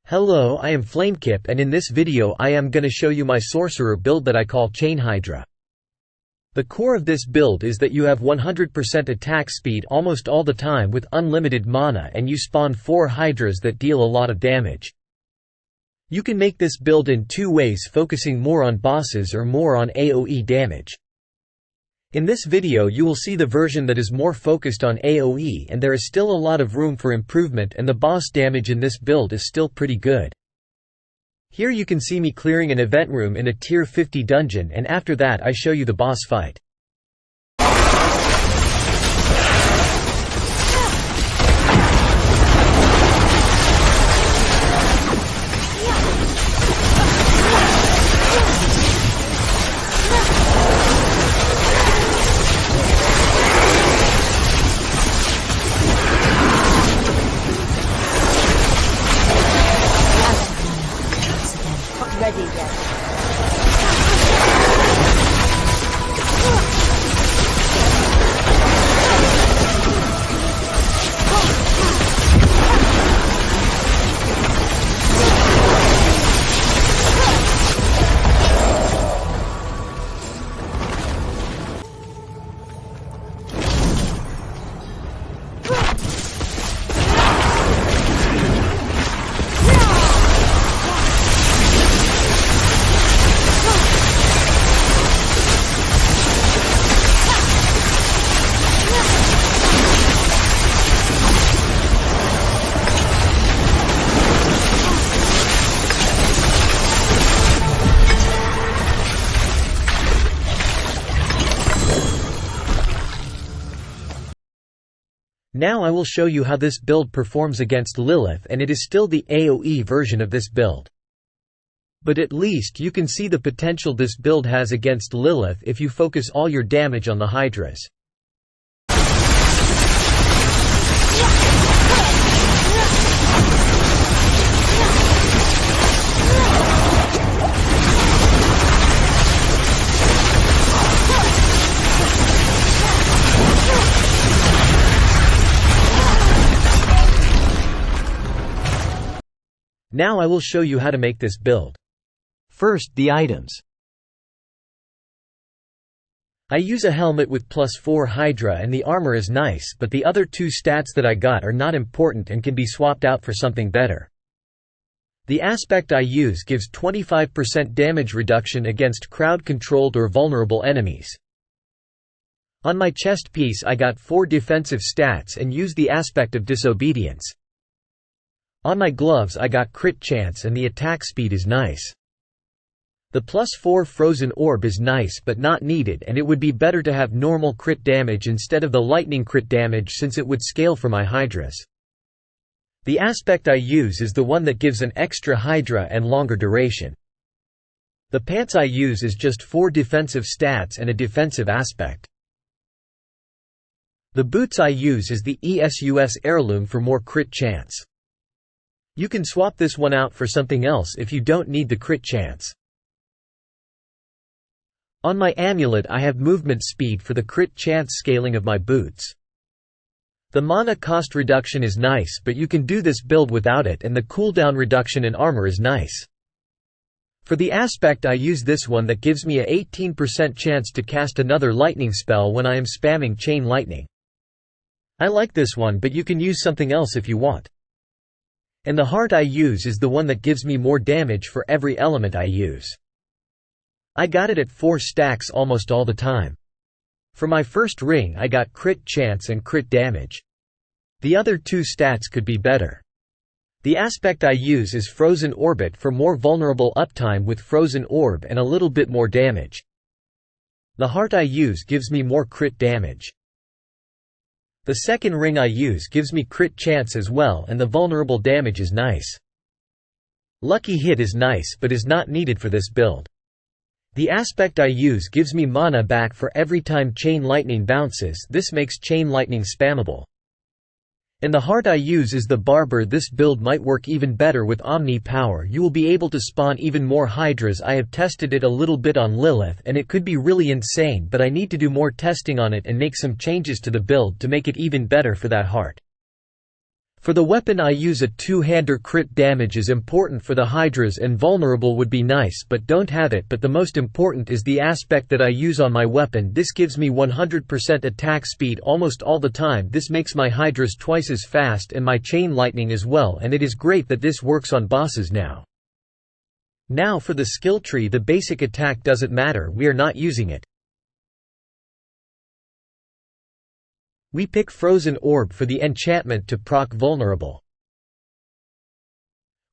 Hello, I am Flamekip, and in this video I am gonna show you my sorcerer build that I call ChainHydra. The core of this build is that you have 100% attack speed almost all the time with unlimited mana, and you spawn 4 hydras that deal a lot of damage. You can make this build in 2 ways, focusing more on bosses or more on AoE damage. In this video you will see the version that is more focused on AoE, and there is still a lot of room for improvement, and the boss damage in this build is still pretty good. Here you can see me clearing an event room in a tier 50 dungeon, and after that I show you the boss fight. Ready yet. Now I will show you how this build performs against Lilith, and it is still the AoE version of this build. But at least you can see the potential this build has against Lilith if you focus all your damage on the hydras. Now I will show you how to make this build. First, the items. I use a helmet with +4 Hydra, and the armor is nice, but the other 2 stats that I got are not important and can be swapped out for something better. The aspect I use gives 25% damage reduction against crowd-controlled or vulnerable enemies. On my chest piece I got 4 defensive stats and use the aspect of disobedience. On my gloves I got crit chance, and the attack speed is nice. The +4 frozen orb is nice but not needed, and it would be better to have normal crit damage instead of the lightning crit damage since it would scale for my hydras. The aspect I use is the one that gives an extra hydra and longer duration. The pants I use is just 4 defensive stats and a defensive aspect. The boots I use is the ESUS heirloom for more crit chance. You can swap this one out for something else if you don't need the crit chance. On my amulet I have movement speed for the crit chance scaling of my boots. The mana cost reduction is nice, but you can do this build without it, and the cooldown reduction in armor is nice. For the aspect I use this one that gives me a 18% chance to cast another lightning spell when I am spamming chain lightning. I like this one, but you can use something else if you want. And the heart I use is the one that gives me more damage for every element I use. I got it at 4 stacks almost all the time. For my first ring I got crit chance and crit damage. The other 2 stats could be better. The aspect I use is frozen orbit for more vulnerable uptime with frozen orb and a little bit more damage. The heart I use gives me more crit damage. The second ring I use gives me crit chance as well, and the vulnerable damage is nice. Lucky hit is nice but is not needed for this build. The aspect I use gives me mana back for every time chain lightning bounces. This makes chain lightning spammable. And the heart I use is the barber. This build might work even better with Omni power. You will be able to spawn even more hydras. I have tested it a little bit on Lilith and it could be really insane, but I need to do more testing on it and make some changes to the build to make it even better for that heart. For the weapon I use a two-hander. Crit damage is important for the Hydras, and vulnerable would be nice but don't have it, but the most important is the aspect that I use on my weapon. This gives me 100% attack speed almost all the time. This makes my Hydras twice as fast and my chain lightning as well, and it is great that this works on bosses now. Now for the skill tree. The basic attack doesn't matter, we are not using it. We pick Frozen Orb for the enchantment to proc vulnerable.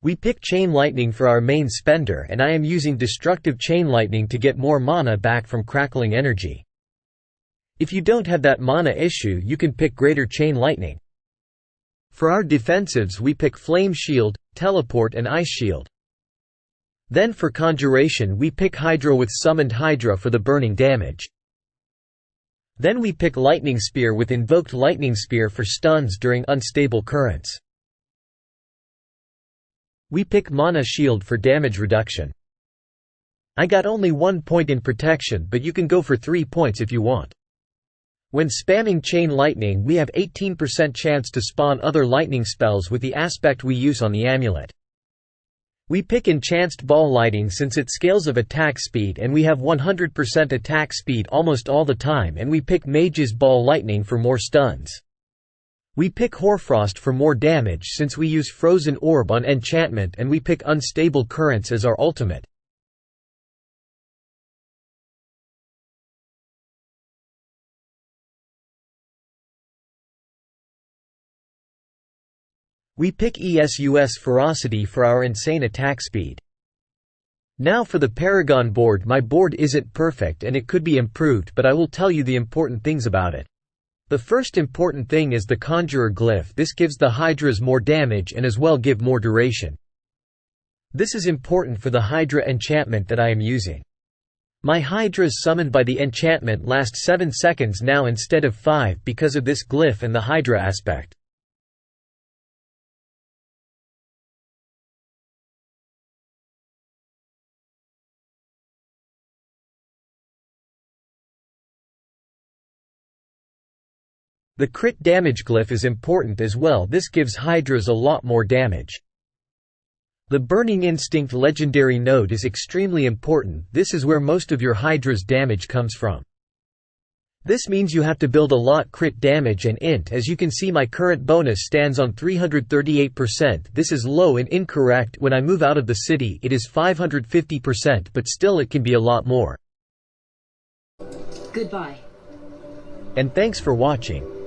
We pick Chain Lightning for our main spender, and I am using Destructive Chain Lightning to get more mana back from Crackling Energy. If you don't have that mana issue, you can pick Greater Chain Lightning. For our defensives we pick Flame Shield, Teleport and Ice Shield. Then for Conjuration we pick Hydra with Summoned Hydra for the burning damage. Then we pick Lightning Spear with Invoked Lightning Spear for stuns during unstable currents. We pick Mana Shield for damage reduction. I got only 1 point in protection, but you can go for 3 points if you want. When spamming Chain Lightning we have 18% chance to spawn other lightning spells with the aspect we use on the amulet. We pick Enchanced Ball Lighting since it scales of attack speed and we have 100% attack speed almost all the time, and we pick Mage's Ball Lightning for more stuns. We pick Hoarfrost for more damage since we use Frozen Orb on enchantment, and we pick Unstable Currents as our ultimate. We pick ESUS Ferocity for our insane attack speed. Now for the Paragon board. My board isn't perfect and it could be improved, but I will tell you the important things about it. The first important thing is the Conjurer glyph. This gives the Hydras more damage and as well give more duration. This is important for the Hydra enchantment that I am using. My Hydras summoned by the enchantment last 7 seconds now instead of 5 because of this glyph and the Hydra aspect. The crit damage glyph is important as well. This gives Hydras a lot more damage. The Burning Instinct legendary node is extremely important. This is where most of your Hydra's damage comes from. This means you have to build a lot crit damage and int. As you can see, my current bonus stands on 338%. This is low and incorrect. When I move out of the city it is 550%, but still it can be a lot more. Goodbye. And thanks for watching.